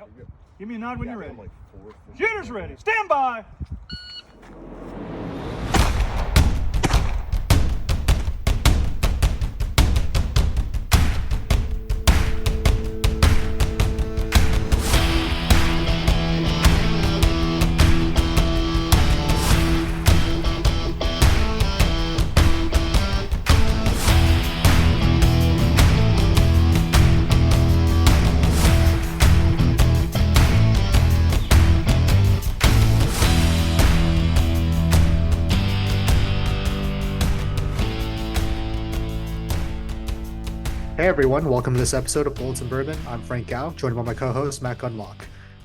Yep. Give me a nod when you're ready. Like Shooter's ready. Stand by. Hey everyone, welcome to this episode of Bullets and Bourbon. I'm Frank Gao, joined by my co-host Matt Gunlock.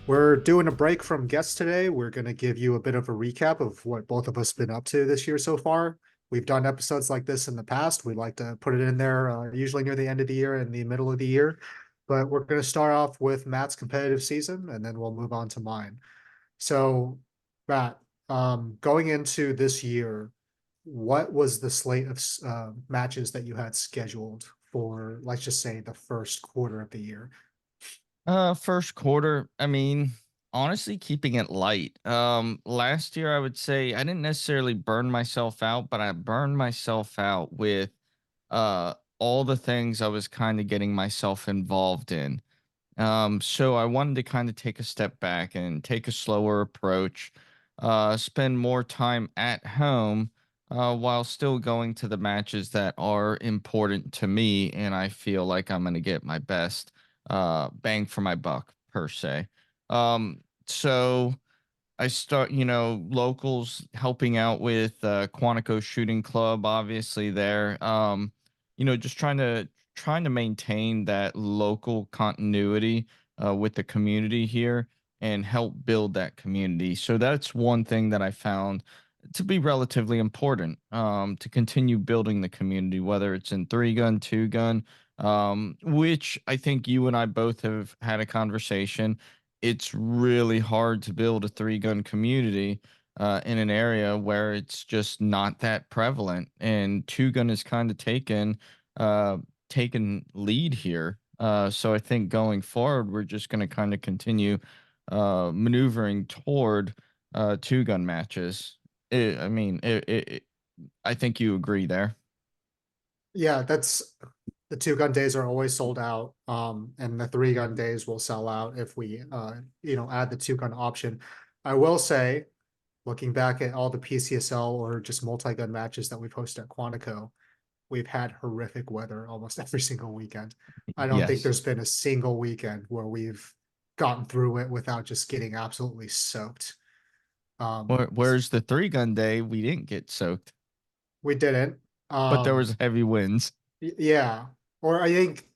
We're doing a break from guests today. We're going to give you a bit of a recap of what both of us been up to this year so far. We've done episodes like this in the past. We like to put it in there usually near the end of the year and the middle of the year. But we're going to start off with Matt's competitive season, and then we'll move on to mine. So, Matt, going into this year, what was the slate of matches that you had scheduled for, let's just say, the first quarter of the year? First quarter, I mean, honestly, keeping it light. Last year I would say I didn't necessarily burn myself out, but I burned myself out with all the things I was kind of getting myself involved in. So I wanted to kind of take a step back and take a slower approach, spend more time at home, while still going to the matches that are important to me, and I feel like I'm going to get my best bang for my buck per se. So I start, locals helping out with Quantico Shooting Club, obviously there. Just trying to maintain that local continuity with the community here and help build that community. So that's one thing that I found to be relatively important, to continue building the community, whether it's in 3-gun, 2-gun, which I think you and I both have had a conversation. It's really hard to build a 3-gun community in an area where it's just not that prevalent, and 2-gun is kind of uh, taken lead here. So I think going forward, we're just going to kind of continue maneuvering toward 2-gun matches. I think you agree there. Yeah, that's the 2-gun days are always sold out. And the 3-gun days will sell out if we add the 2-gun option. I will say, looking back at all the PCSL or just multi-gun matches that we've hosted at Quantico, we've had horrific weather almost every single weekend. I don't think Yes. there's been a single weekend where we've gotten through it without just getting absolutely soaked. Whereas the 3-gun day, we didn't get soaked, We didn't. but there was heavy winds. Yeah. Or I think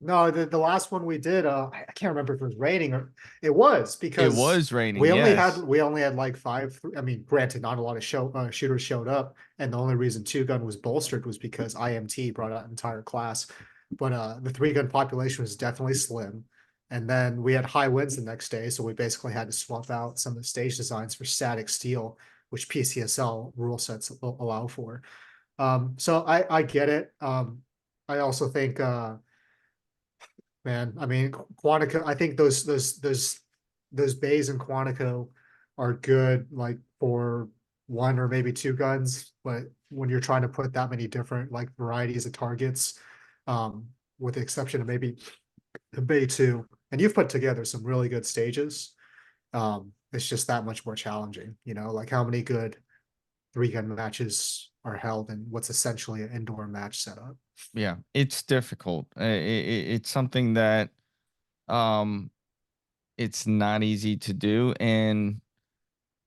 no, the last one we did, I can't remember if it was raining or it was It because was raining. we only Yes. had like five. I mean, granted, not a lot of shooters showed up, and the only reason 2-gun was bolstered was because IMT brought out an entire class. But the 3-gun population was definitely slim. And then we had high winds the next day, so we basically had to swap out some of the stage designs for static steel, which PCSL rule sets allow for. So I get it. I also think man, I mean Quantico, I think those bays in Quantico are good like for 1 or maybe 2 guns, but when you're trying to put that many different like varieties of targets, with the exception of maybe the Bay 2, and you've put together some really good stages, it's just that much more challenging, like how many good 3-gun matches are held in what's essentially an indoor match setup. Yeah, it's difficult. It's something that um it's not easy to do, and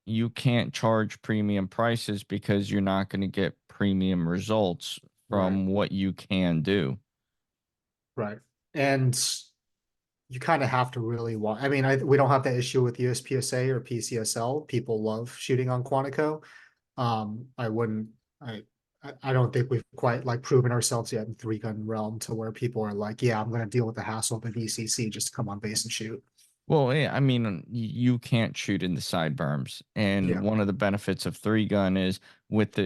you can't charge premium prices because you're not going to get premium results Right. from what you can do. Right. And you kind of have to really want, I mean, we don't have that issue with USPSA or PCSL. People love shooting on Quantico. I wouldn't, I don't think we've quite like proven ourselves yet in 3-gun realm to where people are like, yeah, I'm going to deal with the hassle of an ECC just to come on base and shoot. Well, yeah, I mean, you can't shoot in the side berms, and Yeah. one of the benefits of 3-gun is with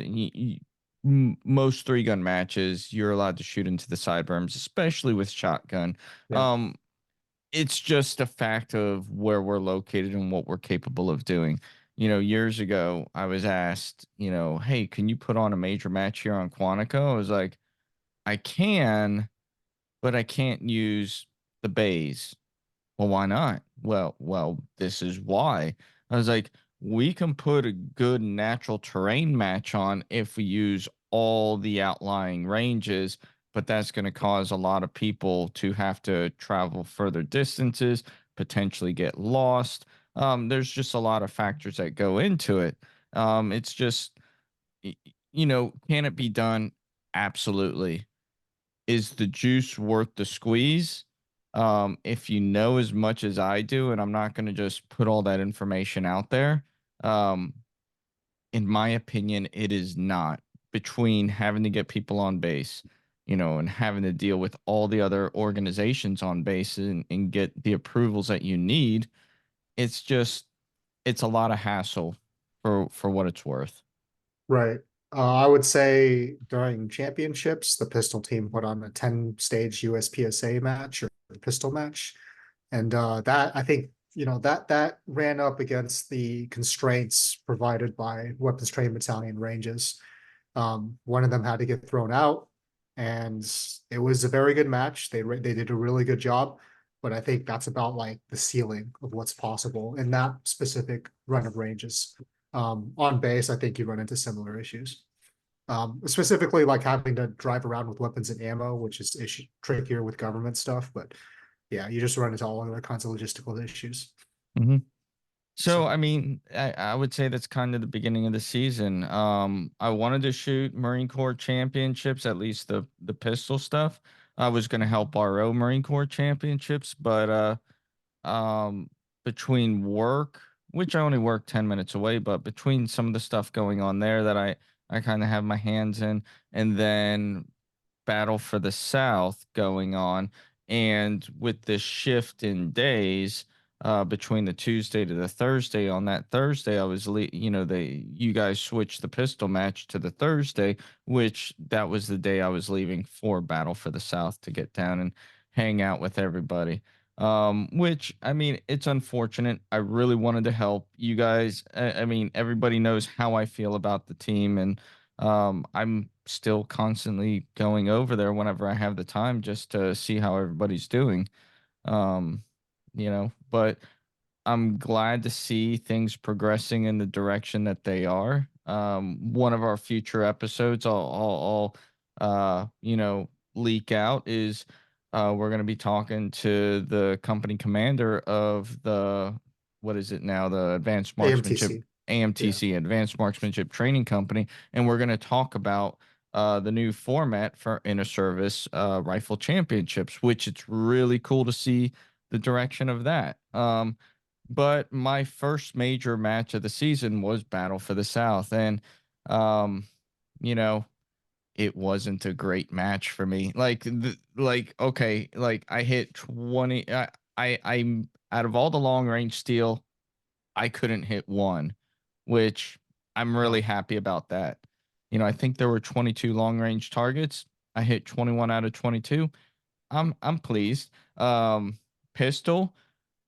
most 3-gun matches, you're allowed to shoot into the side berms, especially with shotgun. Yeah. it's just a fact of where we're located and what we're capable of doing. Years ago, I was asked, hey, can you put on a major match here on Quantico? I was like, I can, but I can't use the bays. Well, why not? Well, this is why. I was like, we can put a good natural terrain match on if we use all the outlying ranges, but that's going to cause a lot of people to have to travel further distances, potentially get lost. There's just a lot of factors that go into it. It's just, can it be done? Absolutely. Is the juice worth the squeeze? If you know as much as I do, and I'm not going to just put all that information out there, um, in my opinion, it is not. Between having to get people on base, and having to deal with all the other organizations on base and get the approvals that you need, it's just, it's a lot of hassle for what it's worth. Right. I would say during championships, the pistol team put on a 10-stage USPSA match or pistol match. And that I think, that ran up against the constraints provided by weapons training battalion ranges. One of them had to get thrown out, and it was a very good match. They did a really good job, but I think that's about like the ceiling of what's possible in that specific run of ranges. On base, I think you run into similar issues. Specifically like having to drive around with weapons and ammo, which is trickier with government stuff, but yeah, you just run into all other kinds of logistical issues. Mm-hmm. So, So I mean, I would say that's kind of the beginning of the season. I wanted to shoot Marine Corps championships, at least the pistol stuff. I was going to help RO Marine Corps championships, but um, between work, which I only work 10 minutes away, but between some of the stuff going on there that I kind of have my hands in, and then Battle for the South going on, and with this shift in days between the Tuesday to the Thursday, on that Thursday I was you guys switched the pistol match to the Thursday, which that was the day I was leaving for Battle for the South to get down and hang out with everybody. Which, I mean, it's unfortunate. I really wanted to help you guys. I mean, everybody knows how I feel about the team, and I'm still constantly going over there whenever I have the time just to see how everybody's doing. Um, but I'm glad to see things progressing in the direction that they are. One of our future episodes, I'll leak out is we're going to be talking to the company commander of what is it now? The Advanced Marksmanship, AMTC. Yeah. AMTC, Advanced Marksmanship Training Company. And we're going to talk about the new format for inter service rifle championships, which it's really cool to see the direction of that. But my first major match of the season was Battle for the South, and um, you know, it wasn't a great match for me. Okay, like I hit 20. I'm out of all the long range steel, I couldn't hit one, which I'm really happy about that. I think there were 22 long range targets. I hit 21 out of 22. I'm pleased. Pistol.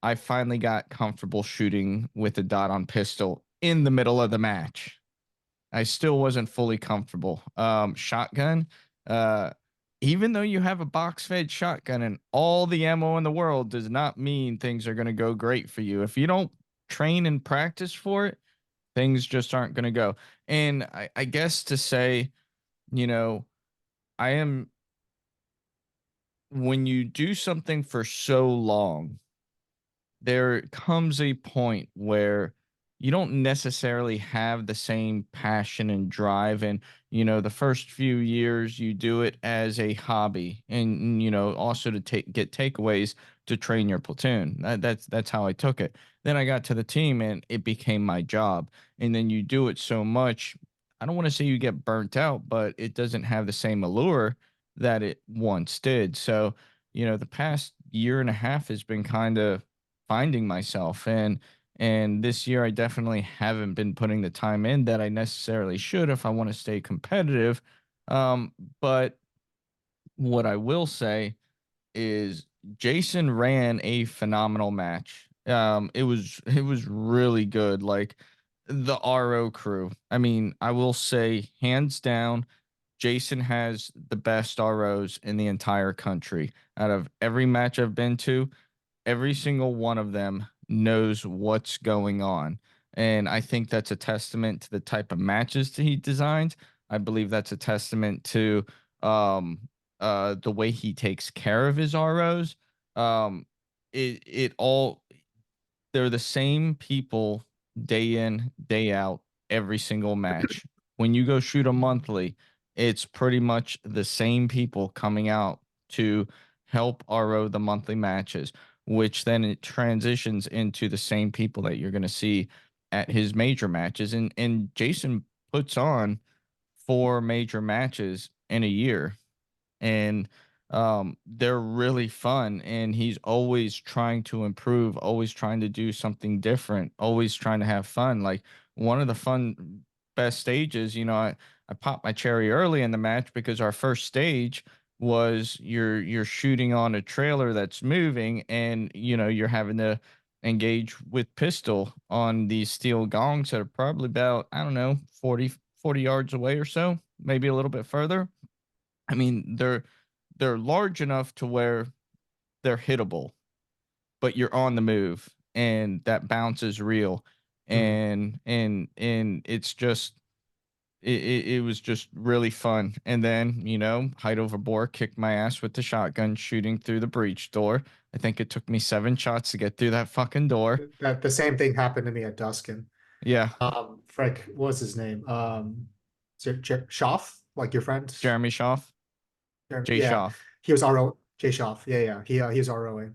I finally got comfortable shooting with a dot on pistol in the middle of the match. I still wasn't fully comfortable. Shotgun, uh, even though you have a box fed shotgun and all the ammo in the world, does not mean things are going to go great for you. If you don't train and practice for it, things just aren't going to go. And I guess to say, you know, I am, when you do something for so long, there comes a point where you don't necessarily have the same passion and drive, and the first few years you do it as a hobby, and also to get takeaways to train your platoon. That's how I took it. Then I got to the team and it became my job, and then you do it so much, I don't want to say you get burnt out, but it doesn't have the same allure that it once did. So the past year and a half has been kind of finding myself, and this year I definitely haven't been putting the time in that I necessarily should if I want to stay competitive. But what I will say is Jason ran a phenomenal match. It was really good. Like the RO crew. I mean, I will say hands down, Jason has the best ROs in the entire country. Out of every match I've been to, every single one of them knows what's going on. And I think that's a testament to the type of matches that he designs. I believe that's a testament to um the way he takes care of his ROs. It all they're the same people day in, day out, every single match. When you go shoot a monthly, it's pretty much the same people coming out to help RO the monthly matches, which then it transitions into the same people that you're going to see at his major matches. And Jason puts on 4 major matches in a year, and they're really fun, and he's always trying to improve, always trying to do something different, always trying to have fun. Like one of the fun best stages, I popped my cherry early in the match because our first stage was you're shooting on a trailer that's moving, and you're having to engage with pistol on these steel gongs that are probably about, I don't know, 40 yards away or so, maybe a little bit further. I mean, they're large enough to where they're hittable, but you're on the move, and that bounce is real. Mhm. And it's just it was just really fun. And then, height over bore, kicked my ass with the shotgun shooting through the breach door. I think it took me 7 shots to get through that fucking door. That the same thing happened to me at Duskin. Yeah. Frank, what was his name? Schaff, like your friend? Jeremy Schaff, Jay Yeah, Schaff. he was RO. Jay Schaff. Yeah, yeah. He was ROing,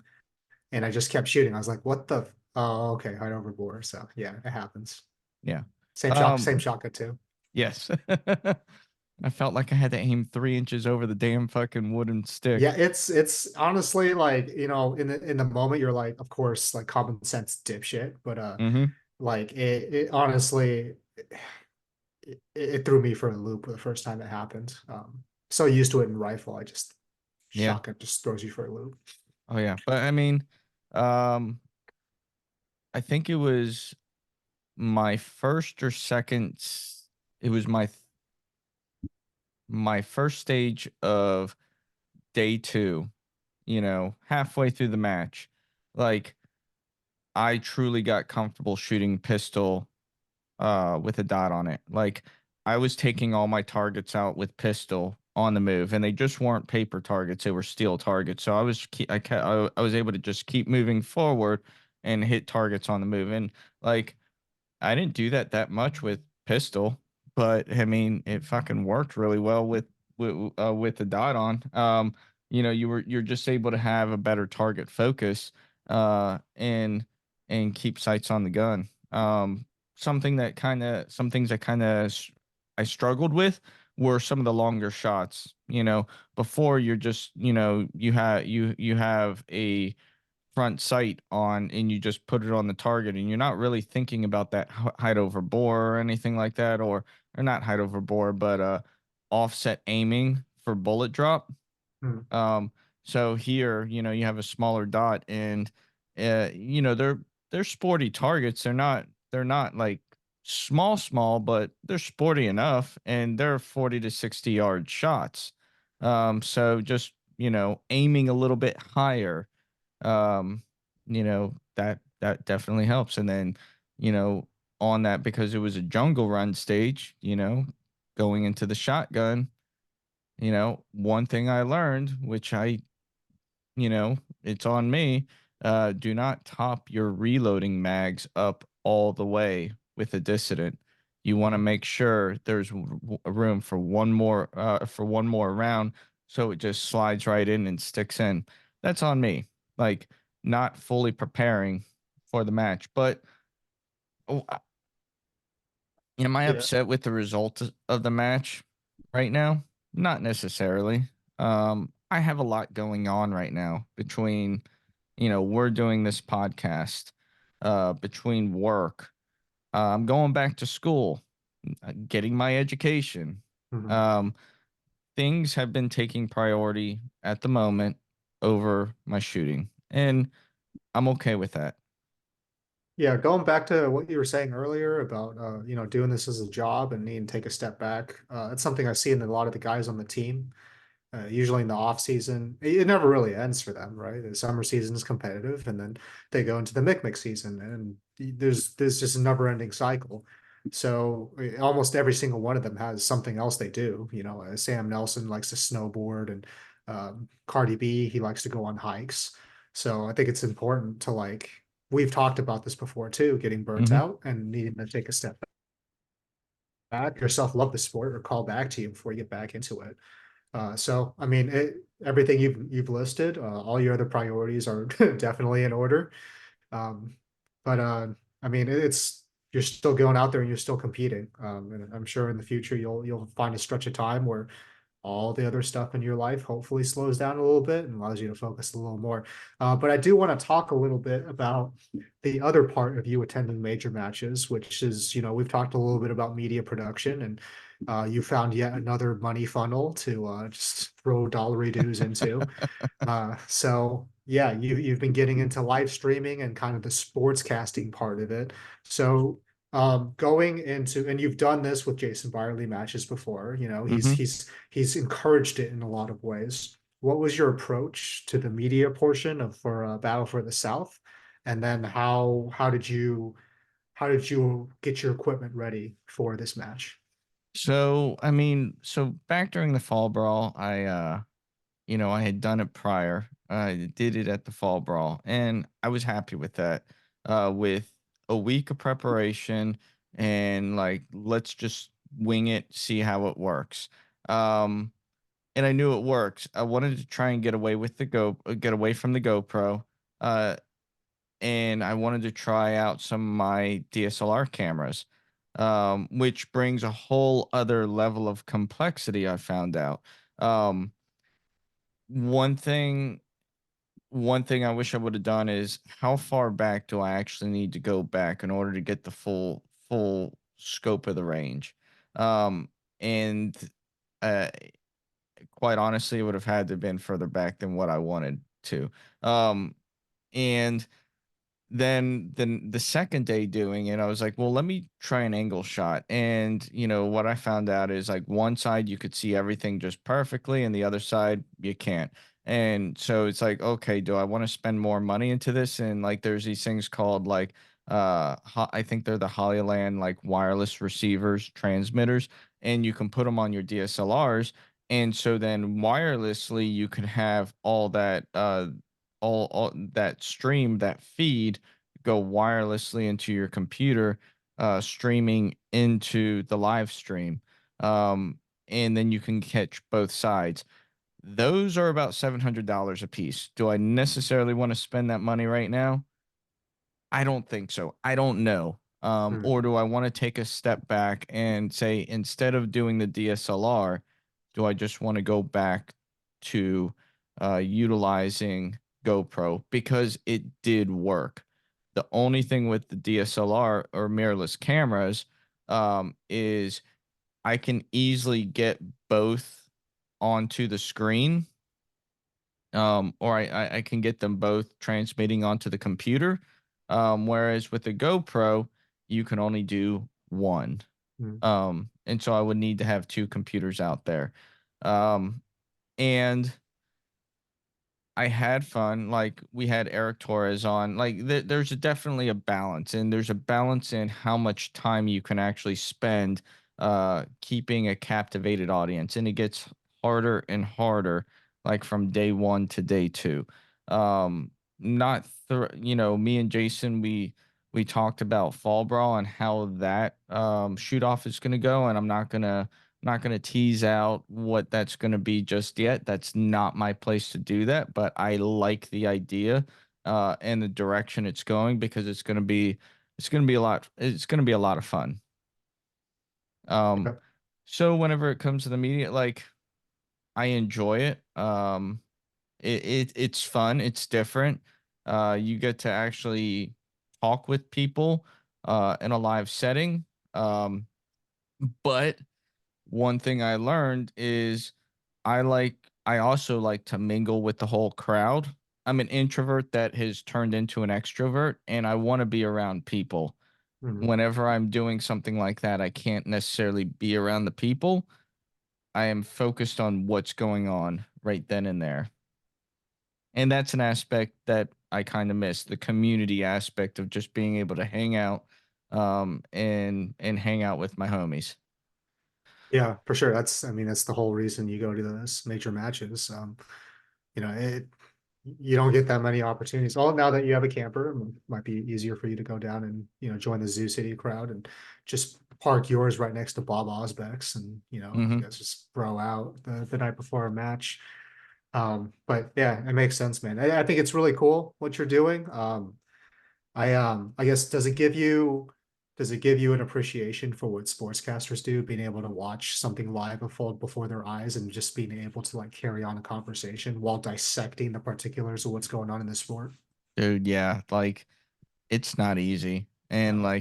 and I just kept shooting. I was like, "What the? Oh, okay, hide over bore." So yeah, it happens. Yeah. Same Um, shotgun too. yes. I felt like I had to aim 3 inches over the damn fucking wooden Yeah, stick. it's honestly like, in the moment you're like, of course, like common sense dipshit, but Mm-hmm. like it honestly it threw me for a loop the first time it happened. So used to it in rifle, I just Yeah. shotgun just throws you for a loop. Oh yeah. But I mean, um, I think it was my first or second. It was my first stage of day two. Halfway through the match, like I truly got comfortable shooting pistol with a dot on it. Like I was taking all my targets out with pistol on the move, and they just weren't paper targets; they were steel targets. So I was able to just keep moving forward and hit targets on the move. And like I didn't do that much with pistol, but I mean it fucking worked really well with the dot on. You're just able to have a better target focus, and keep sights on the gun. Some things that kind of I struggled with were some of the longer shots. Before you're just, you have a front sight on, and you just put it on the target, and you're not really thinking about that height over bore or anything like that, or not height over bore, but offset aiming for bullet drop. Hmm. um so here, you have a smaller dot, and they're sporty targets. They're not like small, but they're sporty enough, and they're 40 to 60 yard shots. So just, aiming a little bit higher, that definitely helps. And then, on that, because it was a jungle run stage, going into the shotgun, one thing I learned, which it's on me, do not top your reloading mags up all the way with a dissident. You want to make sure there's room for one more round, so it just slides right in and sticks in. That's on me. Like not fully preparing for the match. But oh, am I Yeah. upset with the result of the match right now? Not necessarily. I have a lot going on right now between, we're doing this podcast, between work, I'm going back to school, getting my education. Mhm. Um, Things have been taking priority at the moment. over my shooting, and I'm okay with that. Yeah, going back to what you were saying earlier about doing this as a job and needing to take a step back. It's something I see in a lot of the guys on the team. Usually in the off season, it never really ends for them, right? The summer season is competitive, and then they go into the mix season, and there's just a never ending cycle. So almost every single one of them has something else they do. Sam Nelson likes to snowboard, and Cardi B, he likes to go on hikes. So I think it's important to we've talked about this before too, getting burnt Hmm. out and needing to take a step back. Yourself love the sport or call back to you before you get back into it. So I mean, everything you've listed, all your other priorities are definitely in order. Um, but I mean, it's you're still going out there and you're still competing. And I'm sure in the future you'll find a stretch of time where all the other stuff in your life hopefully slows down a little bit and allows you to focus a little more. But I do want to talk a little bit about the other part of you attending major matches, which is, we've talked a little bit about media production, and you found yet another money funnel to just throw dollary dues into. So yeah, you've been getting into live streaming and kind of the sports casting part of it. So going into, and you've done this with Jason Byerly matches before, he's Hmm. he's encouraged it in a lot of ways. What was your approach to the media portion of for Battle for the South? And then how did you get your equipment ready for this match? So I mean, so back during the fall brawl, I had done it prior. I did it at the fall brawl, and I was happy with that. With a week of preparation and like, let's just wing it, see how it works. Um, and I knew it works. I wanted to try and get away from the GoPro. Uh, and I wanted to try out some of my DSLR cameras, which brings a whole other level of complexity. I found out. Um, one thing one thing I wish I would have done is, how far back do I actually need to go back in order to get the full scope of the range? And uh, quite honestly, it would have had to have been further back than what I wanted to. Um, and then the second day doing it, I was like, well, let me try an angle shot. And what I found out is, like, one side you could see everything just perfectly, and the other side you can't. And so it's like, okay, do I want to spend more money into this? And like, there's these things called like I think they're the Hollyland like wireless receivers, transmitters, and you can put them on your DSLRs. And so then wirelessly you can have all that stream, that feed, go wirelessly into your computer, streaming into the live stream. And then you can catch both sides. Those are about $700 a piece. Do I necessarily want to spend that money right now? I don't think so. I don't know. Hmm. Or do I want to take a step back and say, instead of doing the DSLR, do I just want to go back to utilizing GoPro, because it did work? The only thing with the DSLR or mirrorless cameras is I can easily get both onto the screen, or I can get them both transmitting onto the computer. Whereas with the GoPro, you can only do one. Hmm. And so I would need to have two computers out there. Um, and I had fun. Like, we had Eric Torres on. Like, there's definitely a balance, and there's a balance in how much time you can actually spend keeping a captivated audience, and it gets harder and harder, like from day one to day two. Not me and Jason, we talked about Fall Brawl and how that shoot off is going to go, and I'm not gonna tease out what that's gonna be just yet. That's not my place to do that, but I like the idea and the direction it's going, because it's gonna be a lot of fun. Um, Okay. so whenever it comes to the media, like, I enjoy it. It's fun. It's different. You get to actually talk with people in a live setting. But one thing I learned is, I like I also like to mingle with the whole crowd. I'm an introvert that has turned into an extrovert, and I want to be around people. Mhm. Whenever I'm doing something like that, I can't necessarily be around the people. I am focused on what's going on right then and there. And that's an aspect that I kind of miss, the community aspect of just being able to hang out and hang out with my homies. Yeah, for sure. I mean, that's the whole reason you go to those major matches. It you don't get that many opportunities. Well, now that you have a camper, it might be easier for you to go down and join the Zoo City crowd and just park yours right next to Bob Osbeck's, and you Mhm. guys just throw out the night before a match. But yeah, it makes sense, man. I think it's really cool what you're doing. I guess does it give you an appreciation for what sportscasters do, being able to watch something live unfold before their eyes and just being able to like carry on a conversation while dissecting the particulars of what's going on in the sport? Dude, yeah, like it's not easy. And No.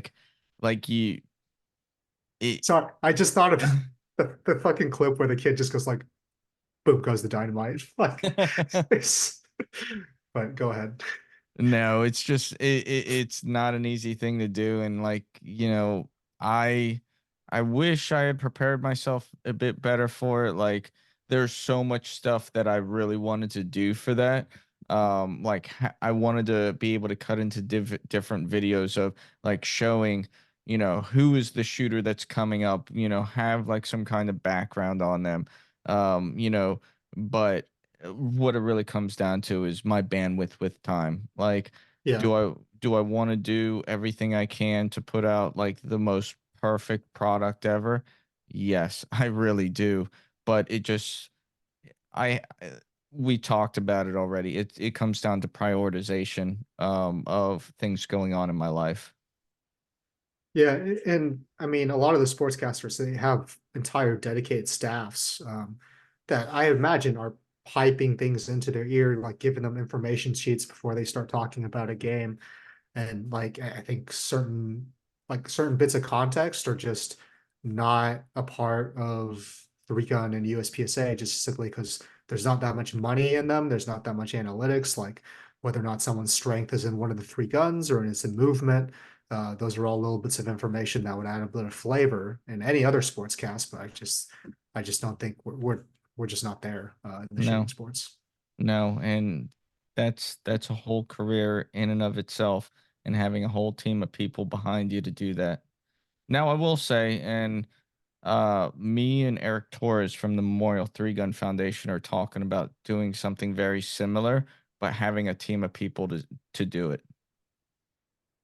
like you it So I just thought of the fucking clip where the kid just goes like, boom goes the dynamite. Like, but go ahead. No, it's just it's not an easy thing to do, and I I wish I had prepared myself a bit better for it. Like there's so much stuff that I really wanted to do for that. I wanted to be able to cut into different videos of like showing, who is the shooter that's coming up, have like some kind of background on them. But what it really comes down to is my bandwidth with time. Like, Yeah. do I want to do everything I can to put out like the most perfect product ever? Yes, I really do. But it just I we talked about it already. It comes down to prioritization of things going on in my life. Yeah, and I mean, a lot of the sportscasters, they have entire dedicated staffs that I imagine are piping things into their ear, like giving them information sheets before they start talking about a game. And like, I think certain bits of context are just not a part of 3Gun and USPSA, just simply because there's not that much money in them. There's not that much analytics, like whether or not someone's strength is in one of the three guns or it's in movement. Those are all little bits of information that would add a bit of flavor in any other sports cast, but I just don't think we're just not there in the shooting No, sports. no, and that's a whole career in and of itself, and having a whole team of people behind you to do that. Now, I will say, and me and Eric Torres from the Memorial Three Gun Foundation are talking about doing something very similar, but having a team of people to do it.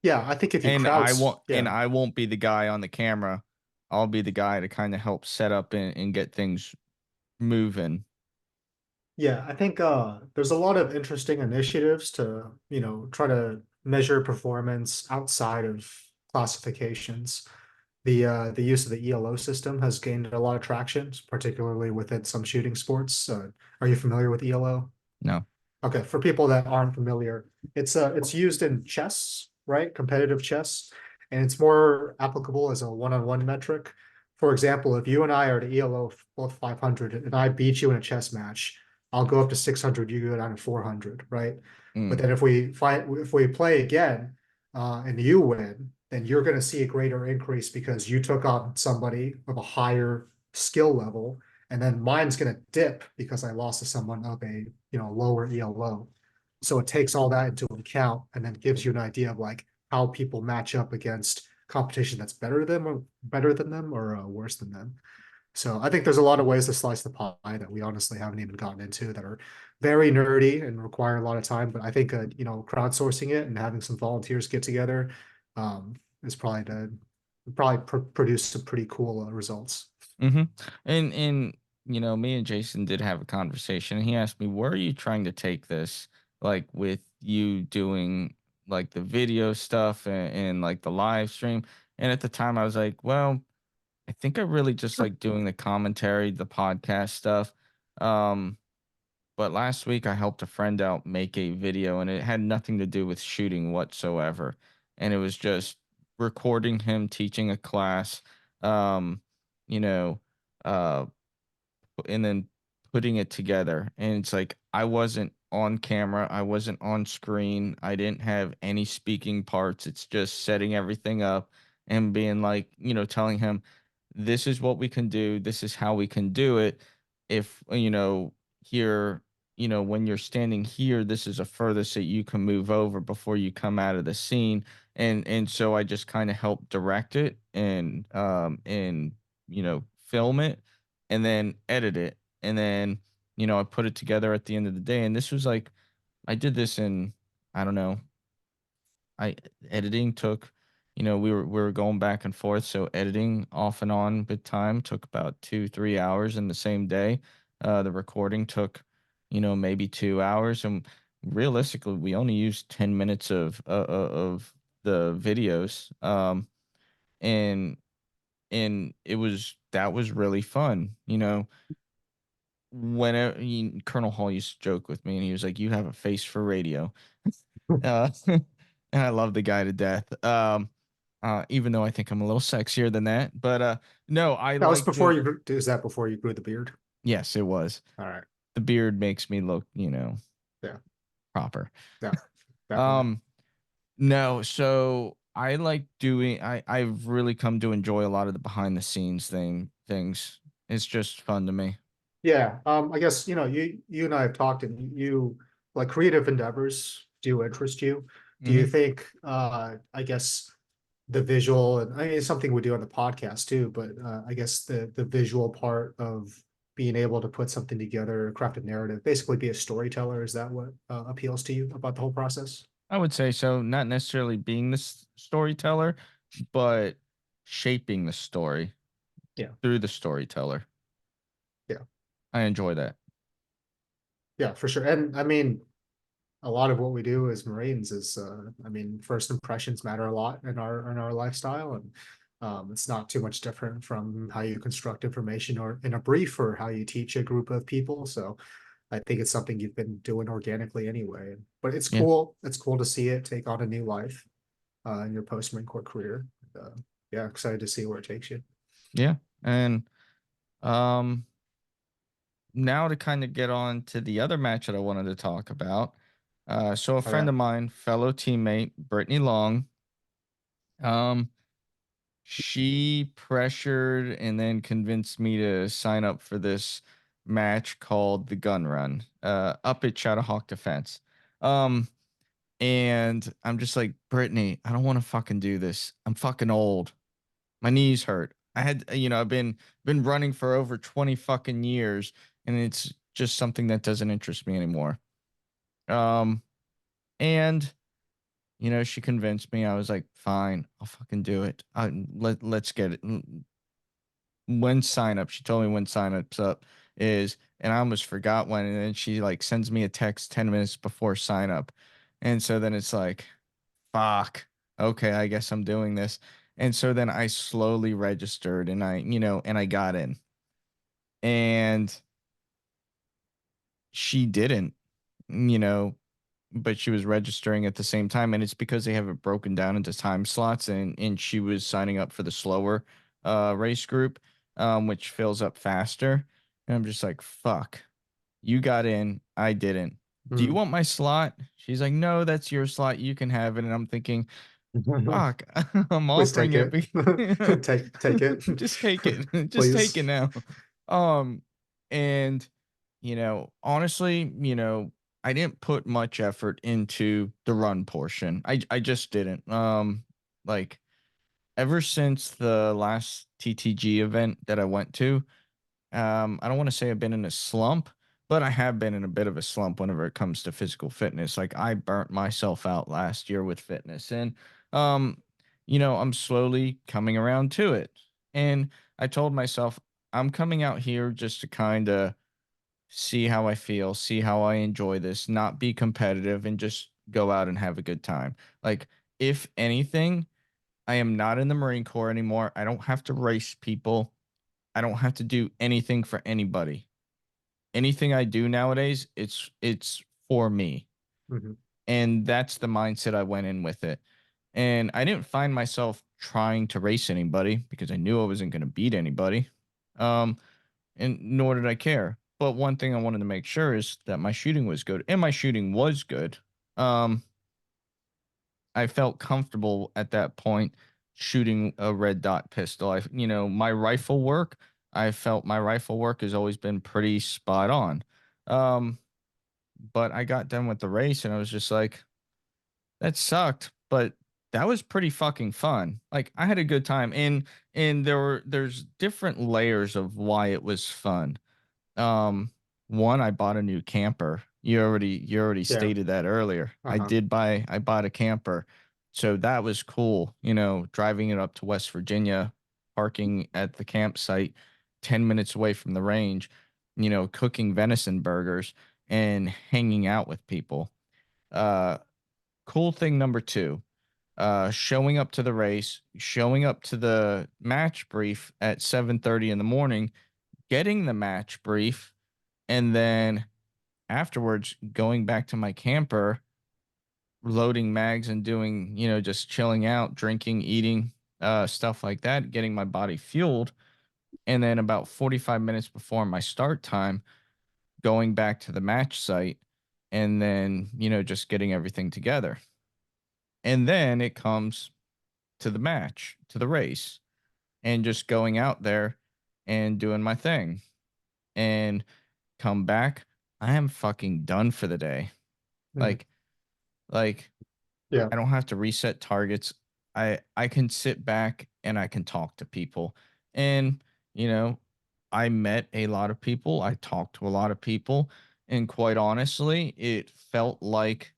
Yeah, I think if you crowds, And yeah, I won't be the guy on the camera. I'll be the guy to kind of help set up and get things moving. yeah, I think there's a lot of interesting initiatives to, try to measure performance outside of classifications. The use of the ELO system has gained a lot of traction, particularly within some shooting sports. Are you familiar with ELO? No. Okay, for people that aren't familiar, it's used in chess, right? Competitive chess, and it's more applicable as a one-on-one metric. For example, if you and I are at ELO both 500 and I beat you in a chess match, I'll go up to 600, you go down to 400, right? But Mm, then if we play again, and you win, then you're going to see a greater increase because you took on somebody of a higher skill level, and then mine's going to dip because I lost to someone of a lower ELO. So it takes all that into account and then gives you an idea of like how people match up against competition that's better than them or worse than them. So I think there's a lot of ways to slice the pie that we honestly haven't even gotten into that are very nerdy and require a lot of time. But I think crowdsourcing it and having some volunteers get together is probably produce some pretty cool results. hmm And me and Jason did have a conversation. And he asked me, "Where are you trying to take this? Like with you doing like the video stuff and like the live stream?" And at the time, I was like, "Well, I think I really just like doing the commentary, the podcast stuff." Um, but last week I helped a friend out make a video, and it had nothing to do with shooting whatsoever. And it was just recording him teaching a class, um, you know, uh, and then putting it together. And it's like I wasn't on camera, I wasn't on screen, I didn't have any speaking parts. It's just setting everything up and being like, telling him, this is what we can do, this is how we can do it. If, here, when you're standing here, this is a furthest that you can move over before you come out of the scene. And so I just kind of helped direct it and film it and then edit it. And then, I put it together at the end of the day. And this was like, I did this in, I don't know, I editing took, we were going back and forth. So editing off and on with time took about 2-3 hours in the same day. The recording took, maybe 2 hours. And realistically, we only used 10 minutes of the videos. And that was really fun. Whenever Colonel Hall used to joke with me, and he was like, "You have a face for radio," and I love the guy to death. Even though I think I'm a little sexier than that, but no, I That was like before doing. you is that before you grew the beard? Yes, it was. All right. The beard makes me look, Yeah. proper. Yeah. Definitely. Um, no, so I like doing. I've really come to enjoy a lot of the behind the scenes things. It's just fun to me. Yeah. I guess, you and I have talked, and you like creative endeavors do interest you. Do you Hmm. think I guess the visual, and I mean it's something we do on the podcast too, but I guess the visual part of being able to put something together, craft a narrative, basically be a storyteller, is that what appeals to you about the whole process? I would say so. Not necessarily being the storyteller, but shaping the story Yeah. through the storyteller. Yeah. I enjoy that. Yeah, for sure. And I mean, a lot of what we do as Marines is, I mean, first impressions matter a lot in our lifestyle, and it's not too much different from how you construct information or in a brief or how you teach a group of people. So I think it's something you've been doing organically anyway. But it's Yeah. cool. It's cool to see it take on a new life in your post Marine Corps career. Yeah, excited to see where it takes you. Yeah. And um now to kind of get on to the other match that I wanted to talk about. So a Oh friend yeah. of mine, fellow teammate, Brittany Long, um, she pressured and then convinced me to sign up for this match called the Gun Run, up at Chattahawk Defense. Um, and I'm just like, Brittany, I don't want to fucking do this. I'm fucking old. My knees hurt. I had, I've been running for over 20 fucking years, and it's just something that doesn't interest me anymore. Um, and she convinced me. I was like, fine, I'll fucking do it. Let's get it. When sign up, she told me when sign ups up is, and I almost forgot when. And then she like sends me a text 10 minutes before sign up. And so then it's like, fuck, okay, I guess I'm doing this. And so then I slowly registered and I got in. And she didn't, you know, but she was registering at the same time. And it's because they have it broken down into time slots, and she was signing up for the slower race group, which fills up faster. And I'm just like, fuck, you got in, I didn't. Do you Hmm. want my slot? She's like, no, that's your slot. You can have it. And I'm thinking, fuck, I'm Please offering take it. it. Take it. Just take it. Just take it Please. now. Um, and honestly, I didn't put much effort into the run portion. I just didn't. Like ever since the last TTG event that I went to, I don't want to say I've been in a slump, but I have been in a bit of a slump whenever it comes to physical fitness. Like I burnt myself out last year with fitness, and um, I'm slowly coming around to it. And I told myself I'm coming out here just to kind of see how I feel, see how I enjoy this, not be competitive, and just go out and have a good time. Like if anything, I am not in the Marine Corps anymore. I don't have to race people. I don't have to do anything for anybody. Anything I do nowadays, it's for me. Mhm. And that's the mindset I went in with it. And I didn't find myself trying to race anybody because I knew I wasn't going to beat anybody. Um, and nor did I care. but one thing I wanted to make sure is that my shooting was good, and my shooting was good. Um, I felt comfortable at that point shooting a red dot pistol. My rifle work, I felt my rifle work has always been pretty spot on. Um, but I got done with the race and I was just like, that sucked, but that was pretty fucking fun. Like I had a good time, and there's different layers of why it was fun. Um, One, I bought a new camper. You already Yeah. stated that earlier. Uh-huh. I bought a camper. So that was cool, driving it up to West Virginia, parking at the campsite 10 minutes away from the range, cooking venison burgers and hanging out with people. Uh Cool thing number 2, showing up to the race, showing up to the match brief at 7:30 in the morning, getting the match brief, and then afterwards going back to my camper, loading mags and doing, just chilling out, drinking, eating, stuff like that, getting my body fueled. And then about 45 minutes before my start time, going back to the match site and then, just getting everything together. And then it comes to the match, to the race, and just going out there and doing my thing and come back. I am fucking done for the day. Mhm. Like, like Yeah. I don't have to reset targets. I can sit back and I can talk to people. And, you know, I met a lot of people. I talked to a lot of people, and quite honestly, it felt like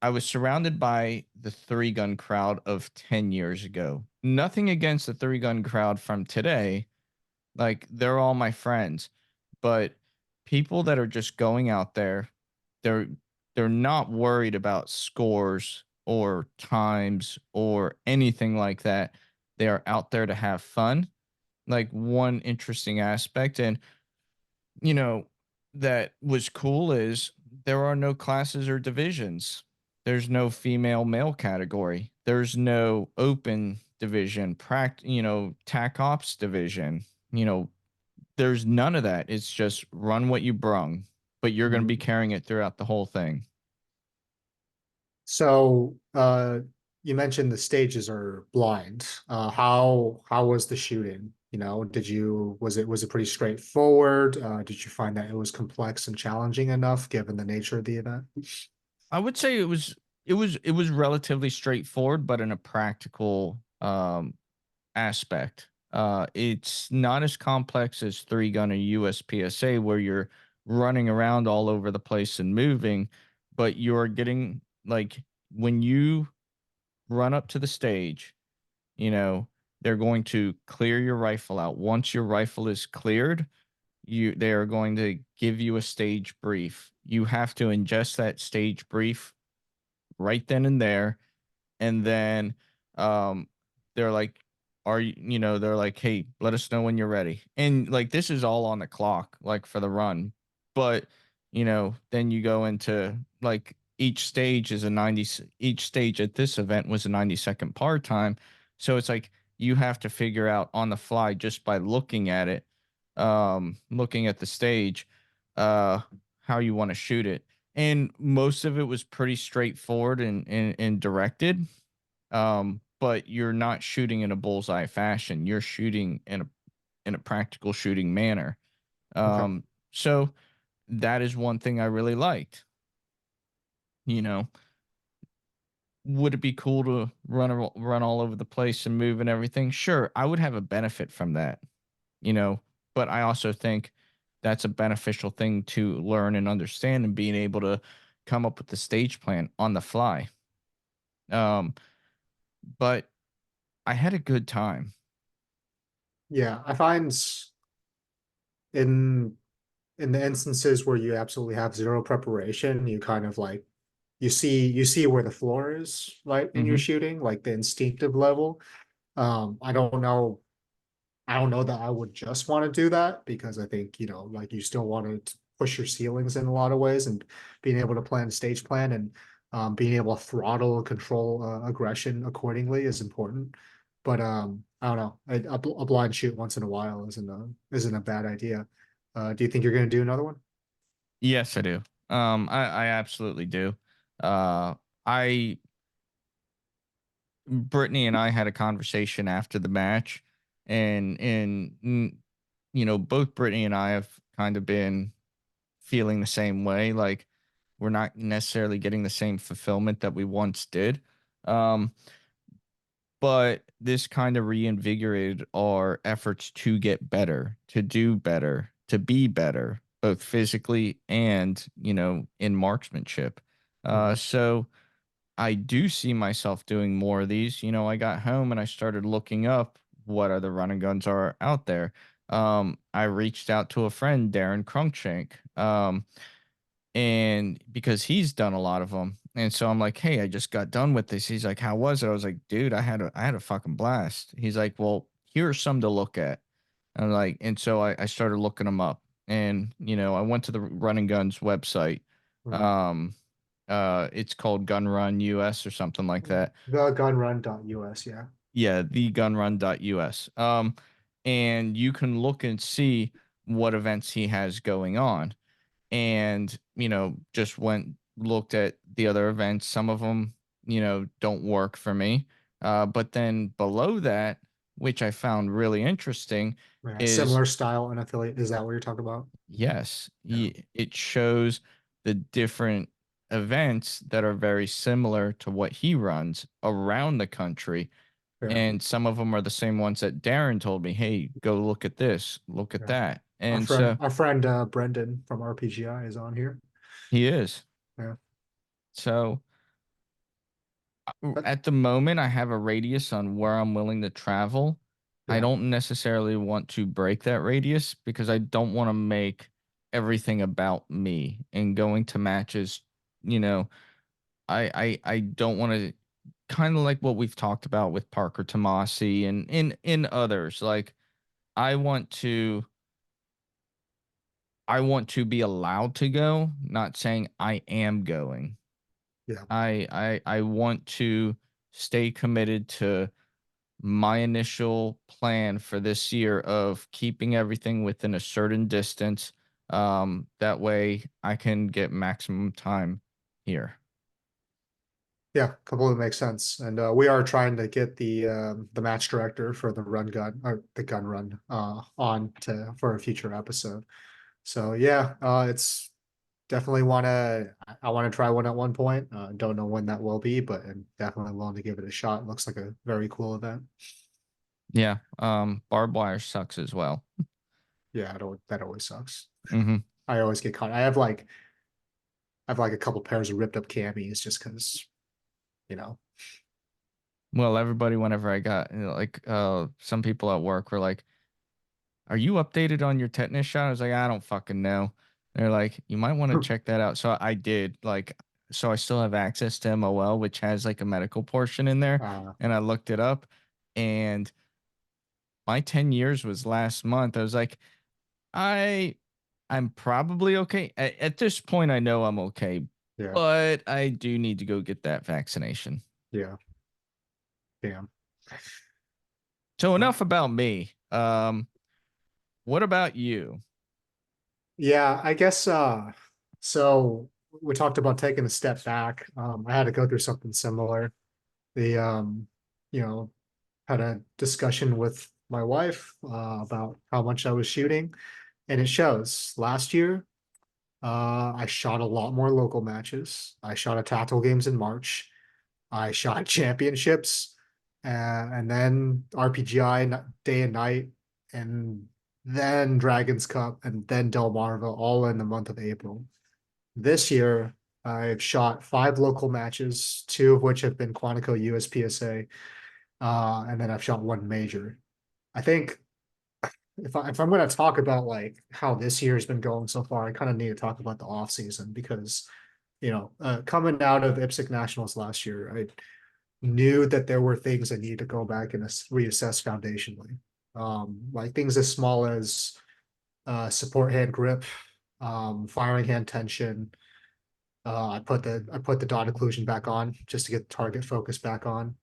I was surrounded by the three gun crowd of 10 years ago. Nothing against the three gun crowd from today. Like they're all my friends, but people that are just going out there, they're they're not worried about scores or times or anything like that. They are out there to have fun. Like one interesting aspect, and you know, that was cool is there are no classes or divisions. There's no female male category. There's no open division, tac ops division. There's none of that. It's just run what you brung, but you're going to be Mhm. carrying it throughout the whole thing. So, you mentioned the stages are blind. How was the shooting? Was it pretty straightforward? Did you find that it was complex and challenging enough given the nature of the event? I would say it was relatively straightforward, but in a practical aspect. It's not as complex as three gun or USPSA where you're running around all over the place and moving, but you're getting like when you run up to the stage, you know, they're going to clear your rifle out. Once your rifle is cleared, they are going to give you a stage brief. You have to ingest that stage brief right then and there, and then um they're like they're like, hey, let us know when you're ready, and like this is all on the clock, like for the run. But then you go into like each stage at this event was a 90-second par time, so it's like you have to figure out on the fly just by looking at it, looking at the stage, uh how you want to shoot it. And most of it was pretty straightforward and directed. But you're not shooting in a bullseye fashion. You're shooting in a practical shooting manner. Okay. So that is one thing I really liked. You know, would it be cool to run all over the place and move and everything? Sure, I would have a benefit from that. You know, but I also think that's a beneficial thing to learn and understand, and being able to come up with the stage plan on the fly. Um, but I had a good time. Yeah, I find in in the instances where you absolutely have zero preparation, you kind of like you see where the floor is, right, in your Mhm. shooting, like the instinctive level. I don't know that I would just want to do that because I think, like you still want to push your ceilings in a lot of ways, and being able to plan a stage plan and being able to throttle and control aggression accordingly is important. But I don't know. A blind shoot once in a while isn't a bad idea. Do you think you're going to do another one? Yes, I do. I absolutely do. I Brittany and I had a conversation after the match, and both Brittany and I have kind of been feeling the same way. Like we're not necessarily getting the same fulfillment that we once did. Um, but this kind of reinvigorated our efforts to get better, to do better, to be better, both physically and, in marksmanship. Mhm. So I do see myself doing more of these. I got home and I started looking up what other run and guns are out there. I reached out to a friend, Darren Cruikshank, and because he's done a lot of them. And so I'm like, hey, I just got done with this. He's like, how was it? I was like, dude, I had a fucking blast. He's like, well, here are some to look at. I'm like, and so I started looking them up, and I went to the Run and Guns website. Mhm. Um, it's called Gun Run US or something like that. Thegunrun.us, yeah. Yeah, thegunrun.us. And you can look and see what events he has going on, and just went looked at the other events. Some of them don't work for me, but then below that, which I found really interesting, Yeah, is similar style and affiliate. Is that what you're talking about? yes, Yeah. it shows the different events that are very similar to what he runs around the country, Yeah. and some of them are the same ones that Darren told me, hey, go look at this, look at Yeah. that. Our And friend, so our friend Brendan from RPGI is on here. he is. Yeah. So But, at the moment, I have a radius on where I'm willing to travel. I yeah. don't necessarily want to break that radius because I don't want to make everything about me and going to matches. You know, I don't want to, kind of like what we've talked about with Parker Tomasi and in others. Like I want to I want to be allowed to go, not saying I am going. Yeah. I want to stay committed to my initial plan for this year of keeping everything within a certain distance. That way I can get maximum time here. Yeah, completely makes sense. And we are trying to get the match director for the run gun or the gun run on to for a future episode. So yeah, it's definitely I want to try one at one point. Don't know when that will be, but I'm definitely willing to give it a shot. Looks like a very cool event. Yeah. Barbed wire sucks as well. Yeah, that always sucks. Hmm. I always get caught. I have like a couple pairs of ripped up camis just because, you know. Well, everybody, whenever I got some people at work were like, are you updated on your tetanus shot? I was like, I don't fucking know. They're like, you might want to check that out. So I did. So I still have access to MOL, which has like a medical portion in there. Uh, And I looked it up, and my 10 years was last month. I was like, I I'm probably okay. At this point, I know I'm okay, yeah, but I do need to go get that vaccination. yeah, damn. So Uh, enough about me. What about you? yeah, I guess so we talked about taking a step back. I had to go through something similar. The you know, had a discussion with my wife about how much I was shooting, and it shows. Last year, I shot a lot more local matches. I shot at tactical games in March. I shot championships, and then RPGI day and night, and then Dragons Cup, and then Delmarva, all in the month of April. This year, I've shot 5 local matches, 2 of which have been Quantico USPSA, and then I've shot 1 major. I think if I'm going to talk about like how this year has been going so far, I kind of need to talk about the off season because coming out of IPSC Nationals last year, I knew that there were things I needed to go back and reassess foundationally. Like things as small as support hand grip, firing hand tension. I put the dot occlusion back on just to get the target focus back on.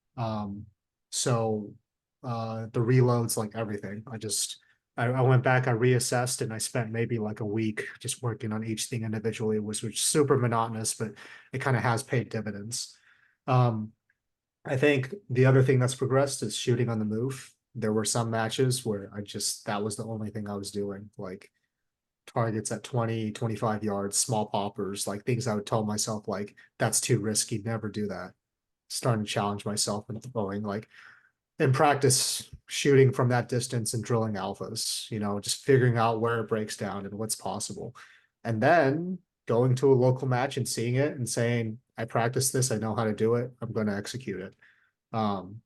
So the reloads, like everything, I just I went back, I reassessed, and I spent maybe like a week just working on each thing individually, which super monotonous, but it kind of has paid dividends. Um, I think the other thing that's progressed is shooting on the move. There were some matches where that was the only thing I was doing, like targets at 20, 25 yards, small poppers, like things I would tell myself, like, that's too risky, never do that. Starting to challenge myself and throwing, like, in practice, shooting from that distance and drilling alphas, just figuring out where it breaks down and what's possible. And then going to a local match and seeing it and saying, I practice this, I know how to do it, I'm going to execute it. Um,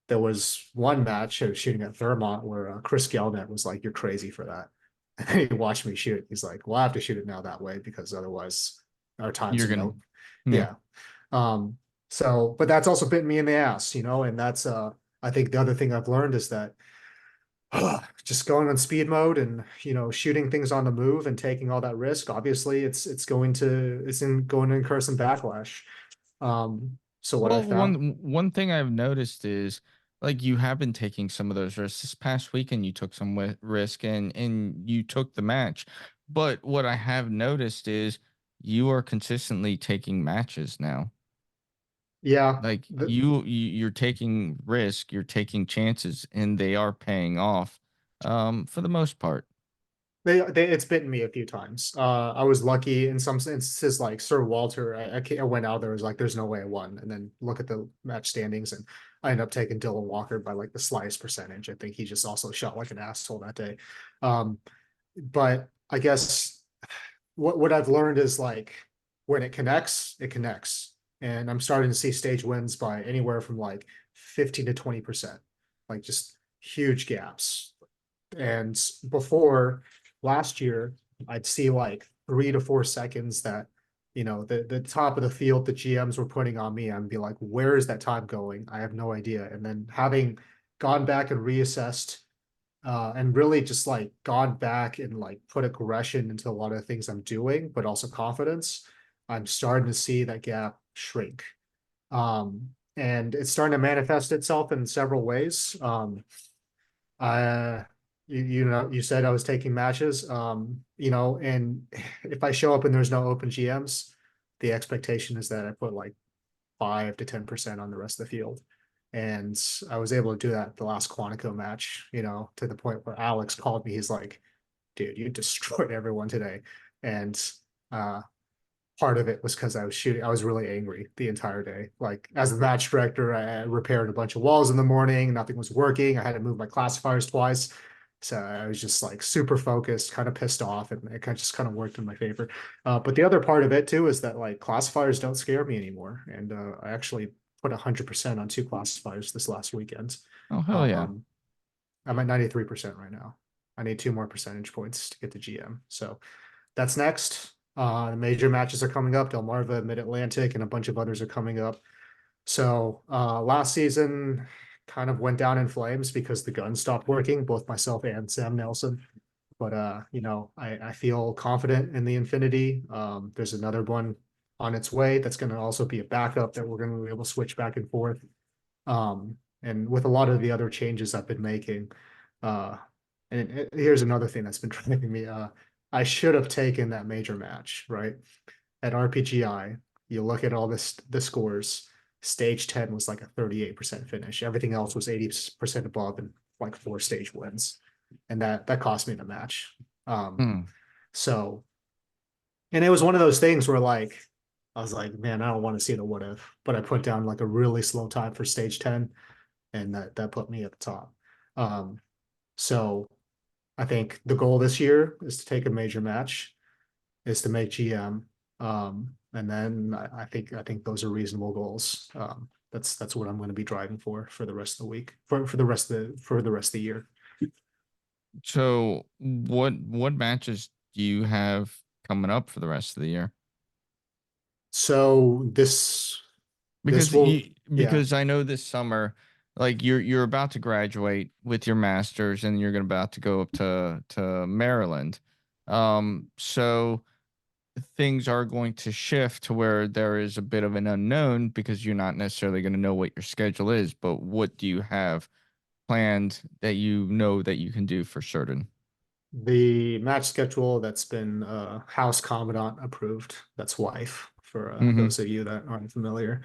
there was one match I was shooting at Thermont where Chris Gelnet was like, "You're crazy for that." And then he watched me shoot. He's like, "Well, I have to shoot it now that way because otherwise our times You're are gonna, no." yeah. Yeah. So, but that's also bitten me in the ass, and that's I think the other thing I've learned is that just going on speed mode and shooting things on the move and taking all that risk. Obviously, going to incur some backlash. So what I Well, found, one thing I've noticed is like you have been taking some of those risks. This past weekend, you took some risk and you took the match. But what I have noticed is you are consistently taking matches now. yeah, Like the, you're taking risk, you're taking chances, and they are paying off. For the most part. it's bitten me a few times. I was lucky in some instances, like Sir Walter. I went out there, was like, there's no way I won, and then look at the match standings, and I ended up taking Dylan Walker by like the slightest percentage. I think he just also shot like an asshole that day. Um, but I guess what I've learned is like when it connects, it connects, and I'm starting to see stage wins by anywhere from like 15 to 20%, like just huge gaps. And before last year, I'd see like 3 to 4 seconds that, the top of the field, the GMs were putting on me. I'd be like, where is that time going? I have no idea. And then having gone back and reassessed, and really just like gone back and like put aggression into a lot of the things I'm doing, but also confidence, I'm starting to see that gap shrink. And it's starting to manifest itself in several ways. I you said I was taking matches, and if I show up and there's no open GMs, the expectation is that I put like 5 to 10% on the rest of the field. And I was able to do that the last Quantico match, to the point where Alex called me. He's like, dude, you destroyed everyone today. And uh part of it was because I was really angry the entire day. Like as the match director, I repaired a bunch of walls in the morning, nothing was working. I had to move my classifiers twice. So I was just like super focused, kind of pissed off, and it just kind of worked in my favor. But the other part of it too is that like classifiers don't scare me anymore. And I actually put 100% on 2 classifiers this last weekend. Oh hell yeah. Um, I'm at 93% right now. I need 2 more percentage points to get to GM. So that's next. The major matches are coming up. Delmarva, Mid Atlantic, and a bunch of others are coming up. So last season kind of went down in flames because the gun stopped working, both myself and Sam Nelson. But I feel confident in the Infinity. There's another one on its way that's going to also be a backup that we're going to be able to switch back and forth. And with a lot of the other changes I've been making, uh, and here's another thing that's been driving me. I should have taken that major match, right? At RPGI, you look at all the scores. Stage 10 was like a 38% finish. Everything else was 80% above and like 4 stage wins. And that cost me the match. Um, Hmm. so and it was one of those things where like I was like, man, I don't want to see the what if, but I put down like a really slow time for stage 10, and that put me at the top. Um, so I think the goal this year is to take a major match, is to make GM. And then I think those are reasonable goals. That's what I'm going to be driving for the rest of the week, for the rest of the year. So what matches do you have coming up for the rest of the year? So this Because will, yeah. I know this summer, like you're about to graduate with your master's and you're gonna about to go up to Maryland. So things are going to shift to where there is a bit of an unknown because you're not necessarily going to know what your schedule is, but what do you have planned that you know that you can do for certain? The match schedule that's been House Commandant approved. That's wife for Mm-hmm. those of you that aren't familiar.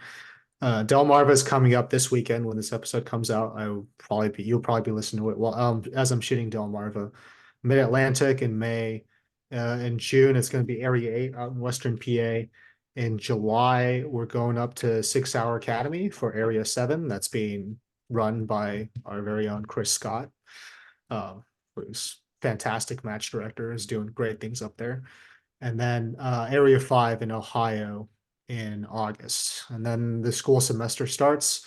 Delmarva is coming up this weekend when this episode comes out. You'll probably be listening to it. Well, as I'm shooting Delmarva, Mid Atlantic in May. In June, it's going to be Area 8 out in Western PA. In July, we're going up to 6 Hour Academy for Area 7. That's being run by our very own Chris Scott, who's fantastic match director, is doing great things up there. And then Area 5 in Ohio in August. And then the school semester starts.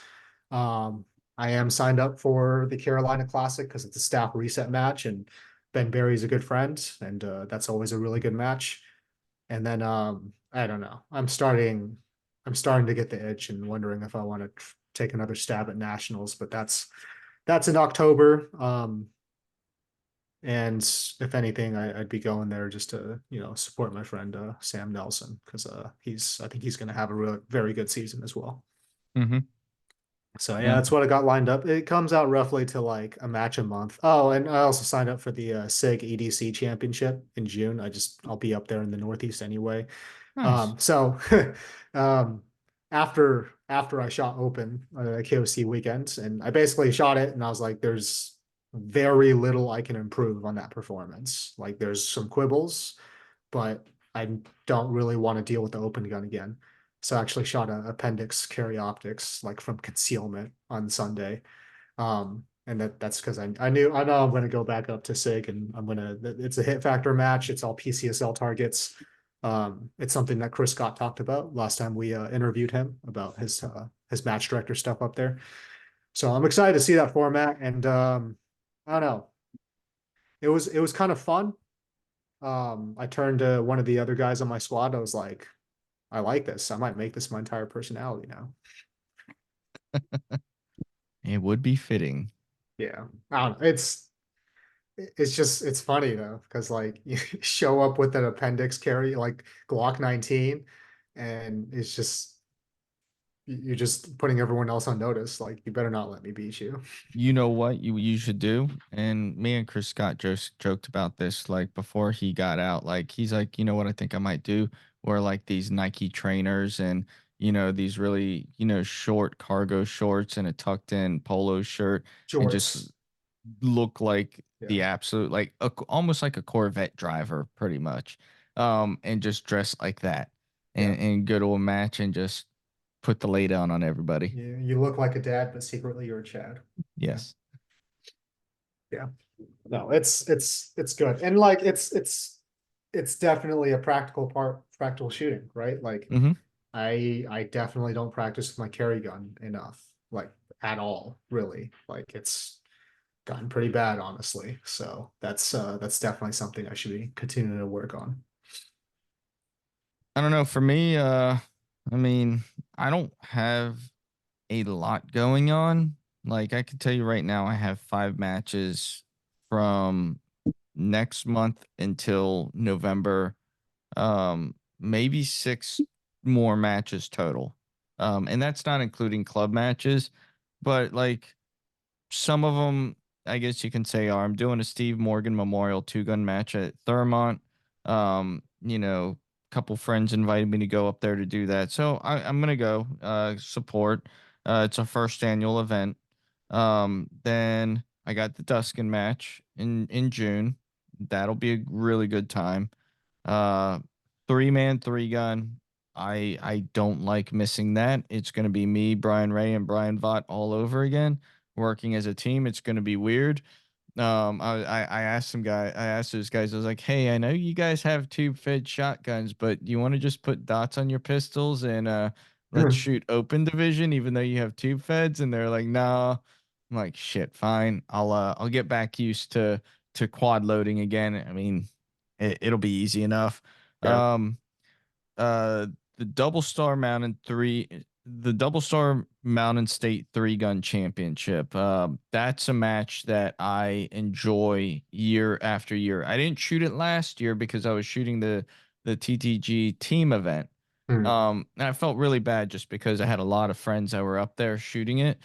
I am signed up for the Carolina Classic because it's a staff reset match, and Ben Berry's a good friend, and that's always a really good match. And then I don't know. I'm starting to get the itch and wondering if I want to take another stab at nationals, but that's in October. And if anything, I'd be going there just to, support my friend Sam Nelson, because I think he's going to have a very good season as well. Mm-hmm. So yeah, Yeah. that's what I got lined up. It comes out roughly to like a match a month. Oh, and I also signed up for the SIG EDC Championship in June. I'll be up there in the Northeast anyway. Nice. So um, after I shot Open KOC weekend, and I basically shot it, and I was like, there's very little I can improve on that performance. Like there's some quibbles, but I don't really want to deal with the open gun again. So I actually shot a appendix carry optics like from concealment on Sunday. And that's because I know I'm going to go back up to SIG, and it's a hit factor match. It's all PCSL targets. It's something that Chris Scott talked about last time we interviewed him about his match director stuff up there. So I'm excited to see that format, and I don't know. It was kind of fun. I turned to one of the other guys on my squad. I was like, I like this. I might make this my entire personality now. It would be fitting. Yeah. I don't know. It's funny though, because like you show up with an appendix carry like Glock 19, and it's just you're just putting everyone else on notice. Like, you better not let me beat you. You know what you should do? And me and Chris Scott just joked about this like before he got out. Like he's like, you know what I think I might do? Wear like these Nike trainers and these really, short cargo shorts and a tucked in polo shirt and Jorts. just look like the Yeah. absolute like almost like a Corvette driver pretty much. And just dress like that Yeah. and go to a match and just put the lay down on everybody. You look like a dad, but secretly you're a Chad. Yes. Yeah. No, it's good. And like it's definitely a practical shooting, right? Like Mm-hmm. I definitely don't practice with my carry gun enough, like at all, really. Like it's gotten pretty bad, honestly. So that's definitely something I should be continuing to work on. I don't know. For me, I mean, I don't have a lot going on. Like I can tell you right now, I have 5 matches from next month until November. Maybe 6 more matches total. And that's not including club matches, but like some of them, I guess you can say are I'm doing a Steve Morgan Memorial 2 gun match at Thurmont. Couple friends invited me to go up there to do that. So I'm gonna go support. It's a first annual event. Then I got the Duskin match in June. That'll be a really good time. Uh 3-man 3 gun. I don't like missing that. It's gonna be me, Brian Ray, and Brian Vaught all over again, working as a team. It's gonna be weird. I asked those guys, I was like, hey, I know you guys have tube fed shotguns, but do you want to just put dots on your pistols and let's shoot open division even though you have tube feds? And they're like, no. I'm like, shit, fine. I'll get back used to quad loading again. I mean, it'll be easy enough. Yeah. Um uh the Double Star Mountain State 3 gun championship. That's a match that I enjoy year after year. I didn't shoot it last year because I was shooting the TTG team event. Hmm. And I felt really bad just because I had a lot of friends that were up there shooting it.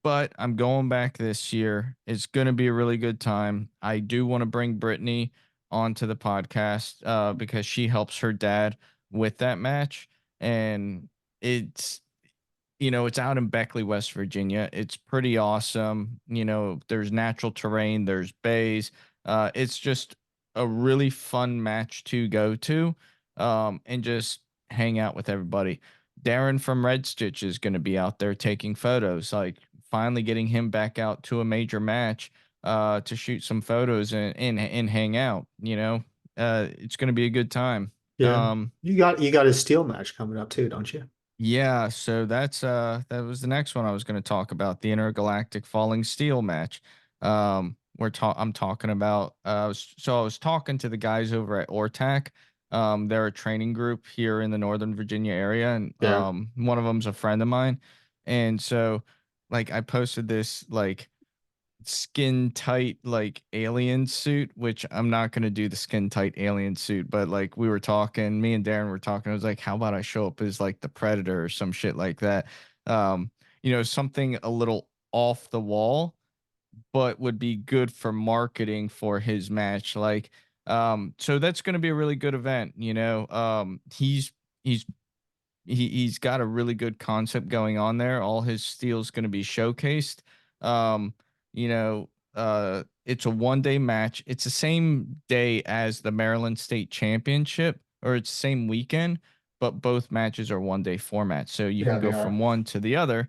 but I'm going back this year. It's going to be a really good time. I do want to bring Brittany onto the podcast because she helps her dad with that match. And it's, it's out in Beckley, West Virginia. It's pretty awesome. There's natural terrain, there's bays. It's just a really fun match to go to and just hang out with everybody. Darren from Red Stitch is going to be out there taking photos, like finally getting him back out to a major match to shoot some photos and hang out. It's going to be a good time. Yeah. Um, You got a steel match coming up too, don't you? yeah, so that was the next one I was going to talk about, the Intergalactic Falling Steel match. I'm talking about I was talking to the guys over at Ortac. They're a training group here in the Northern Virginia area, and Yeah. one of them's a friend of mine. And so like I posted this like skin tight like alien suit, which I'm not gonna do the skin tight alien suit, but like we were talking, me and Darren were talking. I was like, how about I show up as like the Predator or some shit like that? Something a little off the wall, but would be good for marketing for his match. So that's gonna be a really good event. He's he's got a really good concept going on there. All his steel's going to be showcased. Um, it's a 1 day match. It's the same day as the Maryland State Championship, or it's the same weekend, but both matches are 1 day format. So you Yeah, can they go are. from one to the other.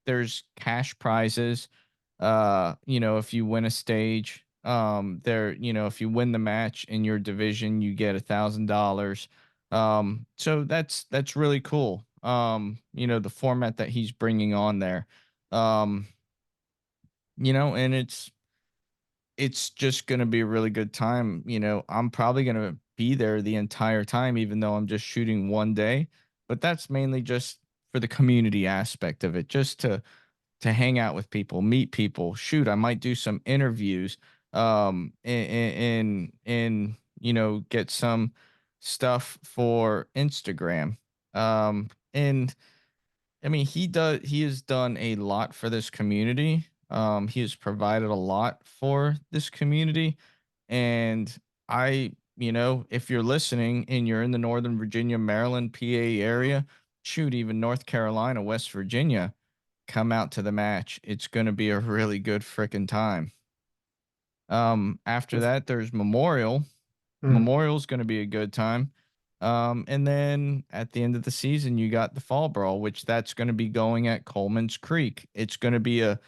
There's cash prizes. If you win a stage, if you win the match in your division, you get $1,000. So that's really cool. The format that he's bringing on there. Um, and it's just going to be a really good time. I'm probably going to be there the entire time, even though I'm just shooting 1 day, but that's mainly just for the community aspect of it, just to hang out with people, meet people. Shoot, I might do some interviews, and get some stuff for Instagram. And I mean, he has done a lot for this community. He has provided a lot for this community. And if you're listening and you're in the Northern Virginia, Maryland, PA area, shoot, even North Carolina, West Virginia, come out to the match. It's going to be a really good freaking time. After that, there's Memorial. Mm. Memorial's going to be a good time. And then at the end of the season, you got the Fall Brawl, which that's going to be going at Coleman's Creek. It's going to be a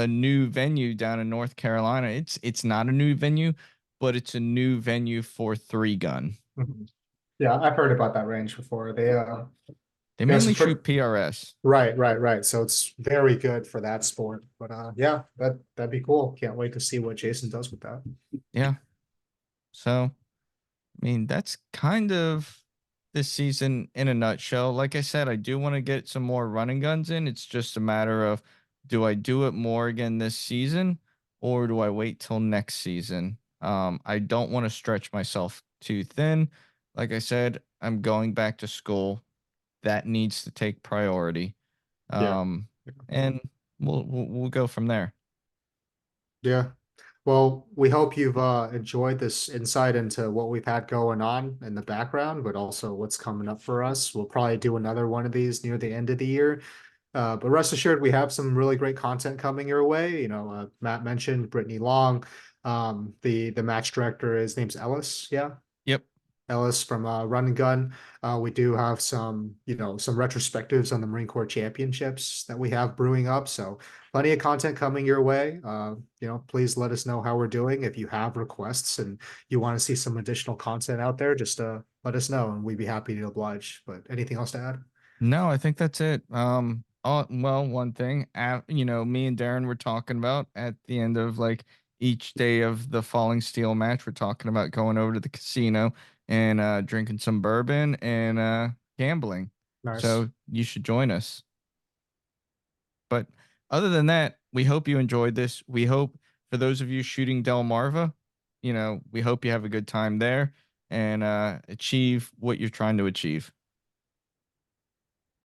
new venue down in North Carolina. It's not a new venue, but it's a new venue for three gun. Mhm. Yeah, I've heard about that range before. They They have some mainly shoot PRS. right. So it's very good for that sport. But yeah, that'd be cool. Can't wait to see what Jason does with that. Yeah. So, I mean, that's kind of this season in a nutshell. Like I said, I do want to get some more running guns in. It's just a matter of, do I do it more again this season, or do I wait till next season? I don't want to stretch myself too thin. Like I said, I'm going back to school. That needs to take priority. Yeah. And we'll go from there. Yeah. Well, we hope you've enjoyed this insight into what we've had going on in the background, but also what's coming up for us. We'll probably do another one of these near the end of the year. But rest assured, we have some really great content coming your way. Matt mentioned Brittany Long. The match director, his name's Ellis. Yeah. Yep. Ellis from Run and Gun. We do have some retrospectives on the Marine Corps championships that we have brewing up. So plenty of content coming your way. Please let us know how we're doing. If you have requests and you want to see some additional content out there, just let us know and we'd be happy to oblige. But anything else to add? No, I think that's it. Well, one thing, me and Darren were talking about at the end of like each day of the Falling Steel match, we're talking about going over to the casino and drinking some bourbon and gambling. Nice. So you should join us. But other than that, we hope you enjoyed this. We hope for those of you shooting Delmarva, we hope you have a good time there and achieve what you're trying to achieve.